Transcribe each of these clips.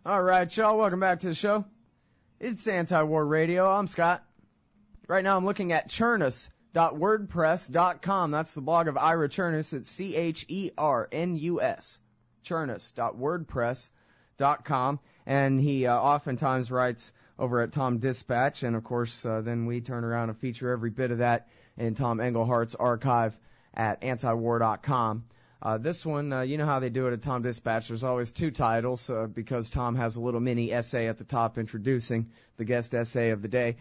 All right, y'all, welcome back to the show. It's Anti-War Radio. I'm Scott. Right now I'm looking at Chernus.wordpress.com. That's the blog of Ira Chernus. It's Chernus. Chernus.wordpress.com. And he oftentimes writes over at Tom Dispatch. And, of course, then we turn around and feature every bit of that in Tom Englehart's archive at antiwar.com. This one, you know how they do it at Tom Dispatch. There's always two titles because Tom has a little mini essay at the top introducing the guest essay of the day.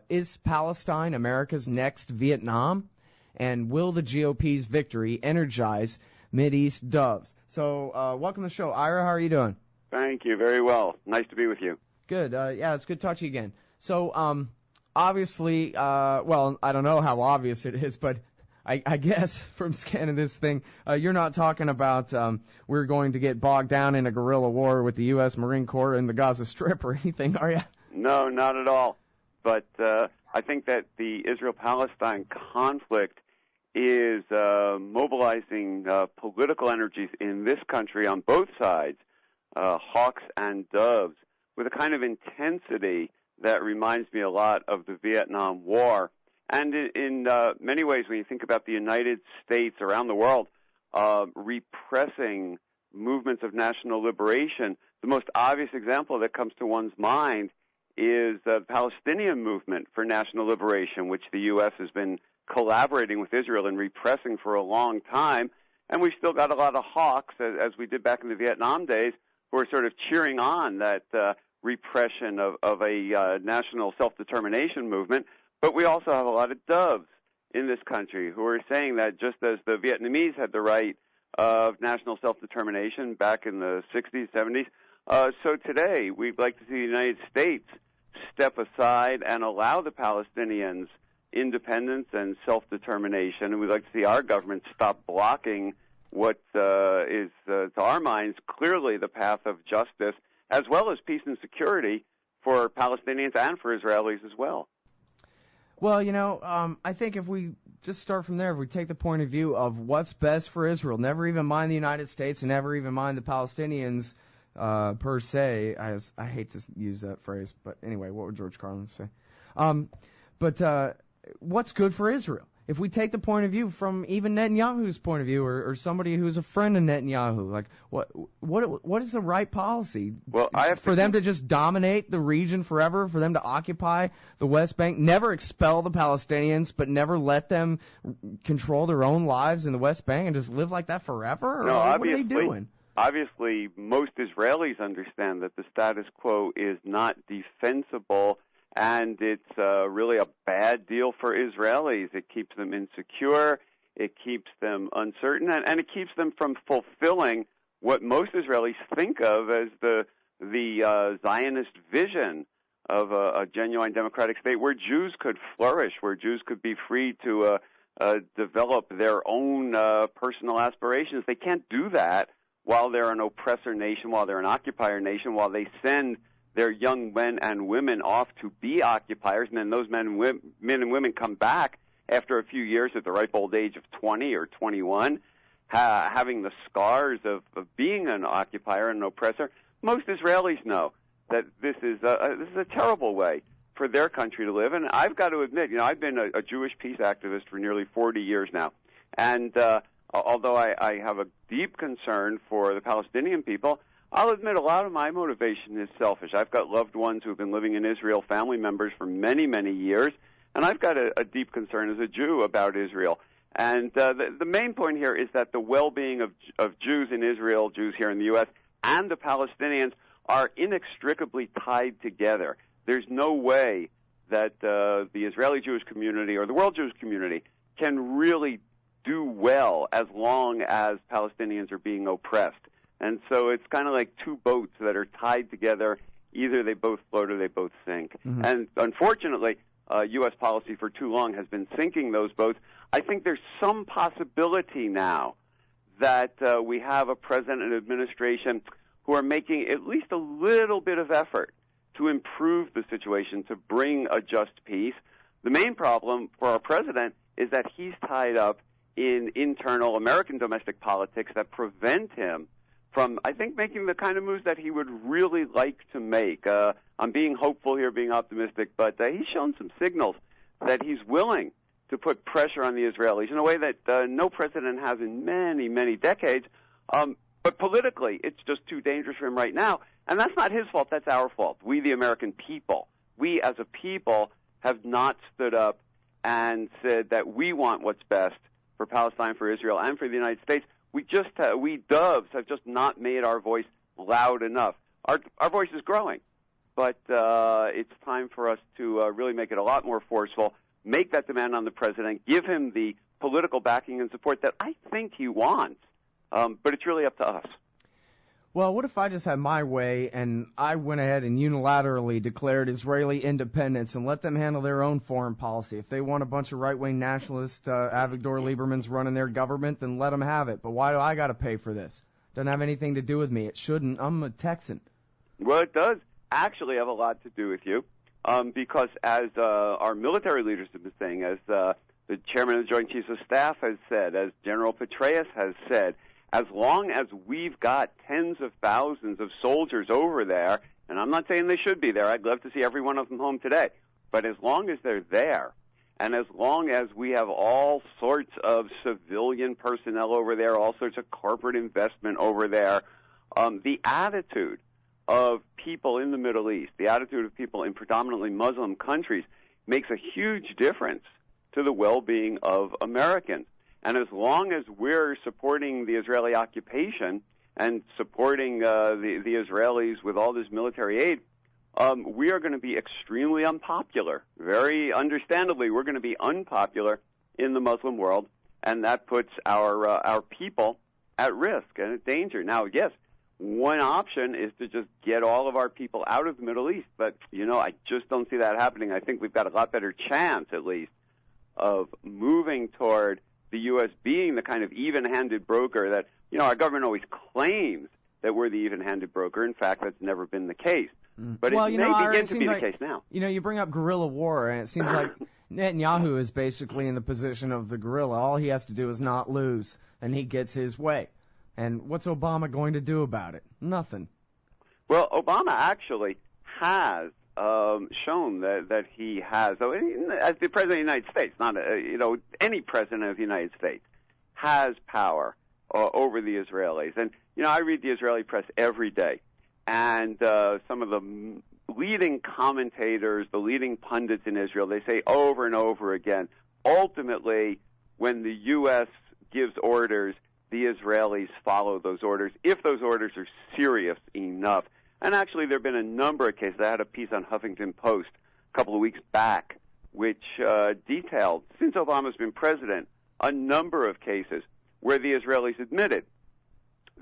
Is Palestine America's next Vietnam? And will the GOP's victory energize Mideast doves? So welcome to the show. Ira, how are you doing? Thank you. Very well. Nice to be with you. Good. Yeah, it's good to talk to you again. So obviously, well, I don't know how obvious it is, but I guess from scanning this thing, you're not talking about we're going to get bogged down in a guerrilla war with the U.S. Marine Corps in the Gaza Strip or anything, are you? No, not at all. But I think that the Israel-Palestine conflict is mobilizing political energies in this country on both sides, hawks and doves, with a kind of intensity that reminds me a lot of the Vietnam War. And in many ways, when you think about the United States around the world repressing movements of national liberation, the most obvious example that comes to one's mind is the Palestinian movement for national liberation, which the U.S. has been collaborating with Israel and repressing for a long time. And we've still got a lot of hawks, as we did back in the Vietnam days, who are sort of cheering on that repression of a national self-determination movement. But we also have a lot of doves in this country who are saying that just as the Vietnamese had the right of national self-determination back in the 60s, 70s, so today we'd like to see the United States step aside and allow the Palestinians independence and self-determination. And we'd like to see our government stop blocking what is, to our minds, clearly the path of justice, as well as peace and security for Palestinians and for Israelis as well. Well, you know, I think if we just start from there, if we take the point of view of what's best for Israel, never even mind the United States and never even mind the Palestinians per se. I hate to use that phrase, but anyway, what would George Carlin say? But what's good for Israel? If we take the point of view from even Netanyahu's point of view, or somebody who's a friend of Netanyahu, like what is the right policy? Well, for them to just dominate the region forever, for them to occupy the West Bank, never expel the Palestinians, but never let them control their own lives in the West Bank and just live like that forever? Or no, what are they doing? Obviously, most Israelis understand that the status quo is not defensible. And it's really a bad deal for Israelis. It keeps them insecure, it keeps them uncertain, and it keeps them from fulfilling what most Israelis think of as the Zionist vision of a genuine democratic state where Jews could flourish, where Jews could be free to develop their own personal aspirations. They can't do that while they're an oppressor nation, while they're an occupier nation, while they send their young men and women off to be occupiers, and then those men and women come back after a few years at the ripe old age of 20 or 21, having the scars of being an occupier and an oppressor. Most Israelis know that this is a terrible way for their country to live. And I've got to admit, you know, I've been a Jewish peace activist for nearly 40 years now. And although I have a deep concern for the Palestinian people, I'll admit a lot of my motivation is selfish. I've got loved ones who have been living in Israel, family members for many, many years, and I've got a deep concern as a Jew about Israel. And the main point here is that the well-being of Jews in Israel, Jews here in the U.S., and the Palestinians are inextricably tied together. There's no way that the Israeli Jewish community or the world Jewish community can really do well as long as Palestinians are being oppressed. And so it's kind of like two boats that are tied together. Either they both float or they both sink. Mm-hmm. And unfortunately, U.S. policy for too long has been sinking those boats. I think there's some possibility now that we have a president and administration who are making at least a little bit of effort to improve the situation, to bring a just peace. The main problem for our president is that he's tied up in internal American domestic politics that prevent him from, I think, making the kind of moves that he would really like to make. I'm being hopeful here, being optimistic, but he's shown some signals that he's willing to put pressure on the Israelis in a way that no president has in many, many decades. But politically, it's just too dangerous for him right now. And that's not his fault. That's our fault. We, the American people, we as a people have not stood up and said that we want what's best for Palestine, for Israel, and for the United States. We doves have just not made our voice loud enough. Our voice is growing, but it's time for us to really make it a lot more forceful, make that demand on the president, give him the political backing and support that I think he wants, but it's really up to us. Well, what if I just had my way and I went ahead and unilaterally declared Israeli independence and let them handle their own foreign policy? If they want a bunch of right-wing nationalists, Avigdor Lieberman's running their government, then let them have it. But why do I got to pay for this? Doesn't have anything to do with me. It shouldn't. I'm a Texan. Well, it does actually have a lot to do with you, because as our military leaders have been saying, as the chairman of the Joint Chiefs of Staff has said, as General Petraeus has said, as long as we've got tens of thousands of soldiers over there, and I'm not saying they should be there, I'd love to see every one of them home today, but as long as they're there, and as long as we have all sorts of civilian personnel over there, all sorts of corporate investment over there, the attitude of people in the Middle East, the attitude of people in predominantly Muslim countries makes a huge difference to the well-being of Americans. And as long as we're supporting the Israeli occupation and supporting the Israelis with all this military aid, we are going to be extremely unpopular. Very understandably, we're going to be unpopular in the Muslim world, and that puts our people at risk and at danger. Now, yes, one option is to just get all of our people out of the Middle East, but, I just don't see that happening. I think we've got a lot better chance, at least, of moving toward the U.S. being the kind of even-handed broker that, our government always claims that we're the even-handed broker. In fact, that's never been the case. But it may begin to be the case now. You bring up guerrilla war, and it seems like Netanyahu is basically in the position of the guerrilla. All he has to do is not lose, and he gets his way. And what's Obama going to do about it? Nothing. Well, Obama actually has shown that he has, as the president of the United States, not any president of the United States has power over the Israelis. And I read the Israeli press every day, and some of the leading commentators, the leading pundits in Israel, they say over and over again, ultimately, when the U.S. gives orders, the Israelis follow those orders if those orders are serious enough. And actually, there have been a number of cases. I had a piece on Huffington Post a couple of weeks back which detailed, since Obama's been president, a number of cases where the Israelis admitted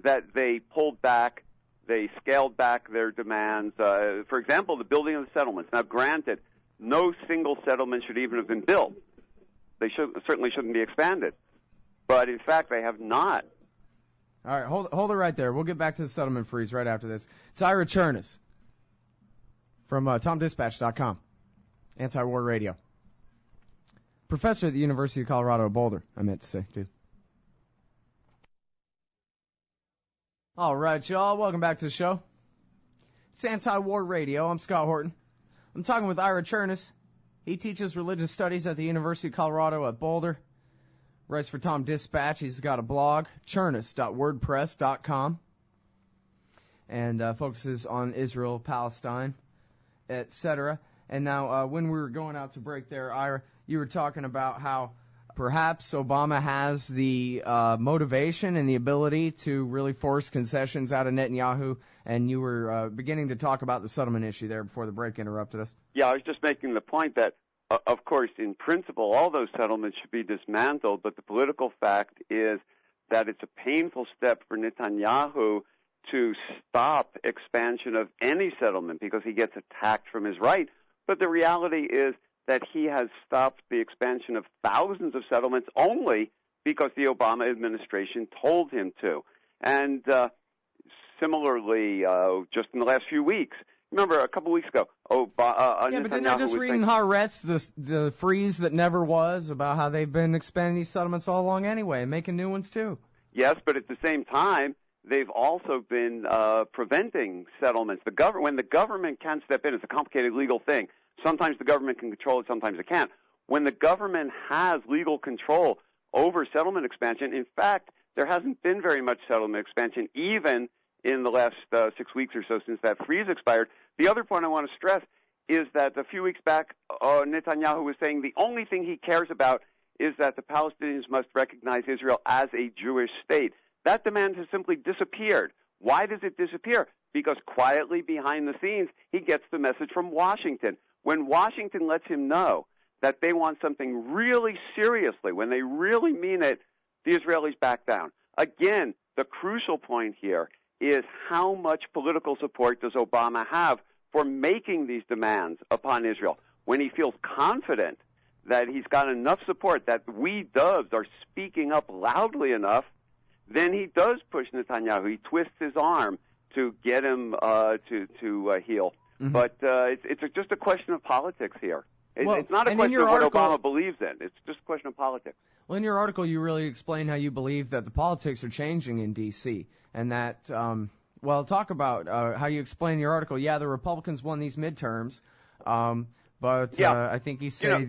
that they pulled back, they scaled back their demands. For example, the building of the settlements. Now, granted, no single settlement should even have been built. They certainly shouldn't be expanded. But, in fact, they have not. All right, hold it right there. We'll get back to the settlement freeze right after this. It's Ira Chernus from TomDispatch.com, Anti-War Radio. Professor at the University of Colorado at Boulder, I meant to say, too. All right, y'all, welcome back to the show. It's Anti-War Radio. I'm Scott Horton. I'm talking with Ira Chernus. He teaches religious studies at the University of Colorado at Boulder. Writes for Tom Dispatch. He's got a blog, chernus.wordpress.com, and focuses on Israel, Palestine, etc. And now, when we were going out to break there, Ira, you were talking about how perhaps Obama has the motivation and the ability to really force concessions out of Netanyahu, and you were beginning to talk about the settlement issue there before the break interrupted us. Yeah, I was just making the point that of course, in principle, all those settlements should be dismantled, but the political fact is that it's a painful step for Netanyahu to stop expansion of any settlement because he gets attacked from his right. But the reality is that he has stopped the expansion of thousands of settlements only because the Obama administration told him to. And similarly, just in the last few weeks, remember, a couple weeks ago, but didn't I just read in Haaretz the freeze that never was about how they've been expanding these settlements all along anyway and making new ones too? Yes, but at the same time, they've also been preventing settlements. When the government can step in, it's a complicated legal thing. Sometimes the government can control it, sometimes it can't. When the government has legal control over settlement expansion, in fact, there hasn't been very much settlement expansion, even in the last 6 weeks or so since that freeze expired. The other point I want to stress is that a few weeks back, Netanyahu was saying the only thing he cares about is that the Palestinians must recognize Israel as a Jewish state. That demand has simply disappeared. Why does it disappear? Because quietly behind the scenes, he gets the message from Washington. When Washington lets him know that they want something really seriously, when they really mean it, the Israelis back down. Again, the crucial point here is how much political support does Obama have for making these demands upon Israel. When he feels confident that he's got enough support, that we doves are speaking up loudly enough, then he does push Netanyahu. He twists his arm to get him to heal. Mm-hmm. But it's just a question of politics here. It's not a question of what Obama believes in. It's just a question of politics. Well, in your article, you really explain how you believe that the politics are changing in D.C. and that, talk about how you explain in your article, the Republicans won these midterms, but I think you say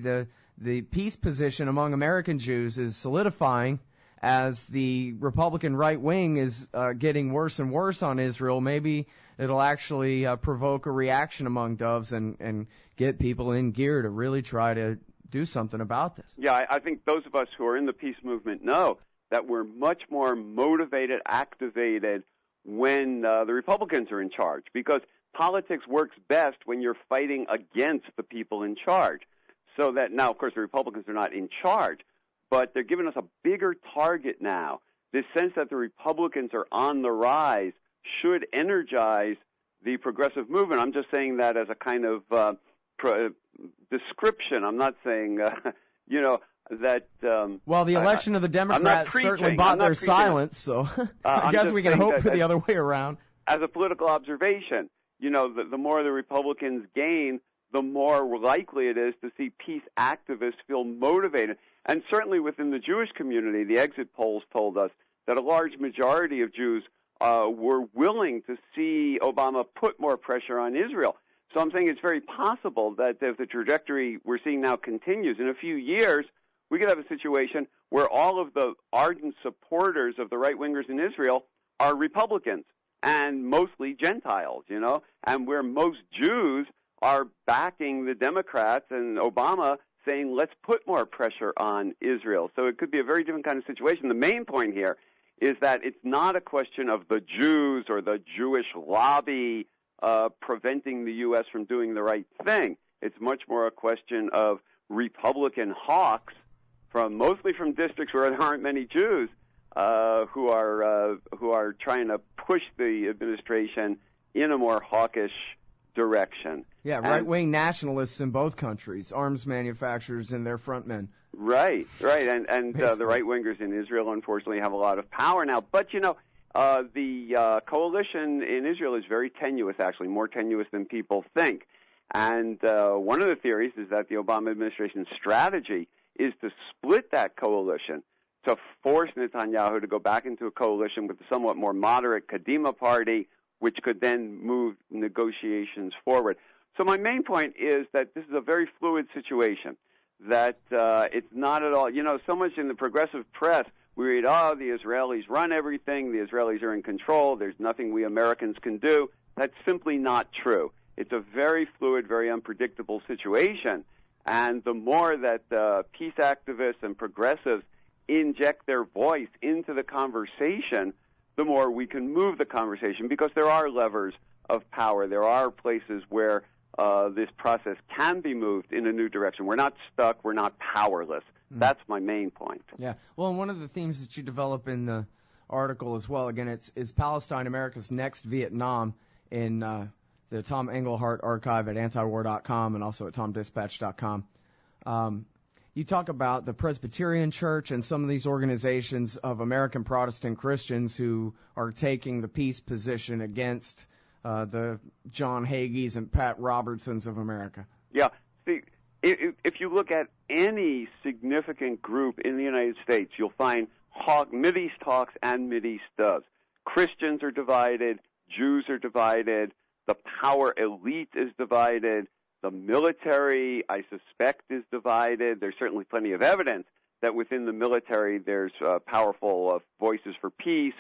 the peace position among American Jews is solidifying as the Republican right wing is getting worse and worse on Israel. Maybe it'll actually provoke a reaction among doves and get people in gear to really try to do something about this. Yeah, I think those of us who are in the peace movement know that we're much more motivated, activated when the Republicans are in charge, because politics works best when you're fighting against the people in charge. So that now, of course, the Republicans are not in charge, but they're giving us a bigger target now. This sense that the Republicans are on the rise should energize the progressive movement. I'm just saying that as a kind of description. I'm not saying, that... the election of the Democrats certainly bought their silence, so I guess we can hope for the other way around. As a political observation, the more the Republicans gain, the more likely it is to see peace activists feel motivated. And certainly within the Jewish community, the exit polls told us that a large majority of Jews were willing to see Obama put more pressure on Israel. So I'm saying it's very possible that if the trajectory we're seeing now continues, in a few years, we could have a situation where all of the ardent supporters of the right-wingers in Israel are Republicans and mostly Gentiles, and where most Jews are backing the Democrats and Obama saying, let's put more pressure on Israel. So it could be a very different kind of situation. The main point here is that it's not a question of the Jews or the Jewish lobby preventing the U.S. from doing the right thing. It's much more a question of Republican hawks mostly from districts where there aren't many Jews who are trying to push the administration in a more hawkish direction. Yeah, right-wing nationalists in both countries, arms manufacturers and their frontmen. Right. And the right-wingers in Israel, unfortunately, have a lot of power now. But, the coalition in Israel is very tenuous, actually, more tenuous than people think. And one of the theories is that the Obama administration's strategy is to split that coalition, to force Netanyahu to go back into a coalition with the somewhat more moderate Kadima party, which could then move negotiations forward. So my main point is that this is a very fluid situation, that it's not at all, so much in the progressive press, we read, the Israelis run everything, the Israelis are in control, there's nothing we Americans can do. That's simply not true. It's a very fluid, very unpredictable situation, and the more that peace activists and progressives inject their voice into the conversation, the more we can move the conversation, because there are levers of power. There are places where this process can be moved in a new direction. We're not stuck. We're not powerless. That's my main point. Yeah. Well, one of the themes that you develop in the article as well, again, is Palestine, America's Next Vietnam, in the Tom Engelhardt archive at antiwar.com and also at tomdispatch.com. You talk about the Presbyterian Church and some of these organizations of American Protestant Christians who are taking the peace position against the John Hagees and Pat Robertsons of America. Yeah. See, if you look at any significant group in the United States, you'll find Mideast hawks and Mideast doves. Christians are divided, Jews are divided, the power elite is divided, the military, I suspect, is divided. There's certainly plenty of evidence that within the military there's powerful voices for peace.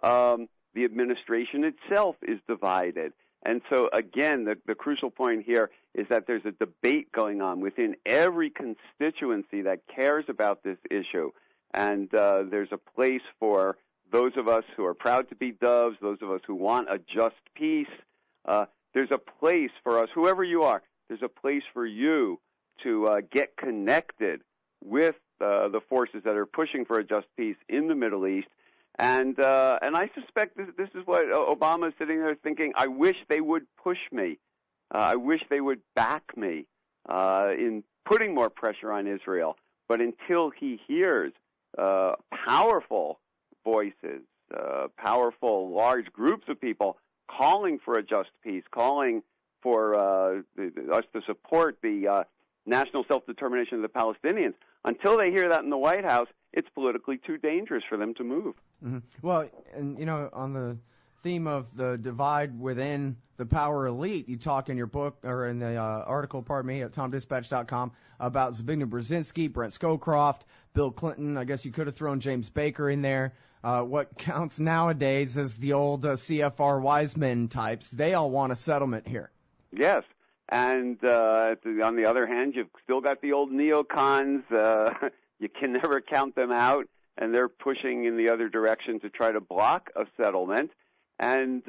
The administration itself is divided. And so, again, the crucial point here is that there's a debate going on within every constituency that cares about this issue. And there's a place for those of us who are proud to be doves, those of us who want a just peace. There's a place for us, whoever you are, there's a place for you to get connected with the forces that are pushing for a just peace in the Middle East. And I suspect this is what Obama is sitting there thinking, I wish they would push me. I wish they would back me in putting more pressure on Israel. But until he hears powerful voices, powerful large groups of people calling for a just peace, calling for us to support the national self-determination of the Palestinians, until they hear that in the White House, it's politically too dangerous for them to move. Mm-hmm. Well, and, on the theme of the divide within the power elite, you talk in your book, or in the article, at TomDispatch.com, about Zbigniew Brzezinski, Brent Scowcroft, Bill Clinton. I guess you could have thrown James Baker in there. What counts nowadays as the old CFR Wiseman types. They all want a settlement here. Yes. And on the other hand, you've still got the old neocons. You can never count them out, and they're pushing in the other direction to try to block a settlement. And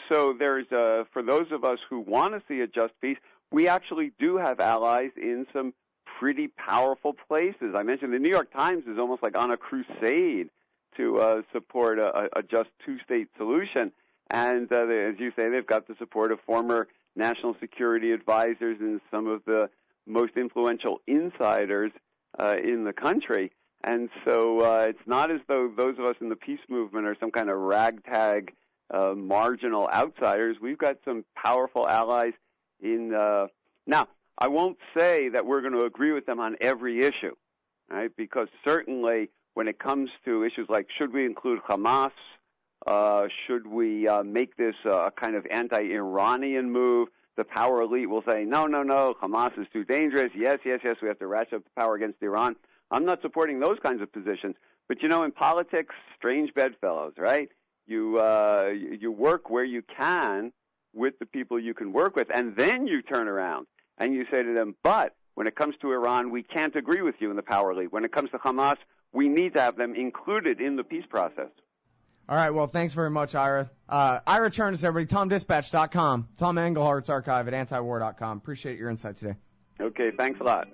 so there's, for those of us who want to see a just peace, we actually do have allies in some pretty powerful places. I mentioned the New York Times is almost like on a crusade to support a just two-state solution. And as you say, they've got the support of former national security advisors and some of the most influential insiders in the country. And so it's not as though those of us in the peace movement are some kind of ragtag marginal outsiders. We've got some powerful allies in now, I won't say that we're going to agree with them on every issue, right? Because certainly when it comes to issues like should we include Hamas, should we make this a kind of anti-Iranian move, the power elite will say, no, Hamas is too dangerous. Yes, we have to ratchet up the power against Iran. I'm not supporting those kinds of positions. But, in politics, strange bedfellows, right? You work where you can with the people you can work with, and then you turn around and you say to them, but when it comes to Iran, we can't agree with you in the power elite. When it comes to Hamas, we need to have them included in the peace process. All right, well, thanks very much, Ira. Ira Chernus, everybody, TomDispatch.com, Tom Engelhardt's archive at antiwar.com. Appreciate your insight today. Okay, thanks a lot.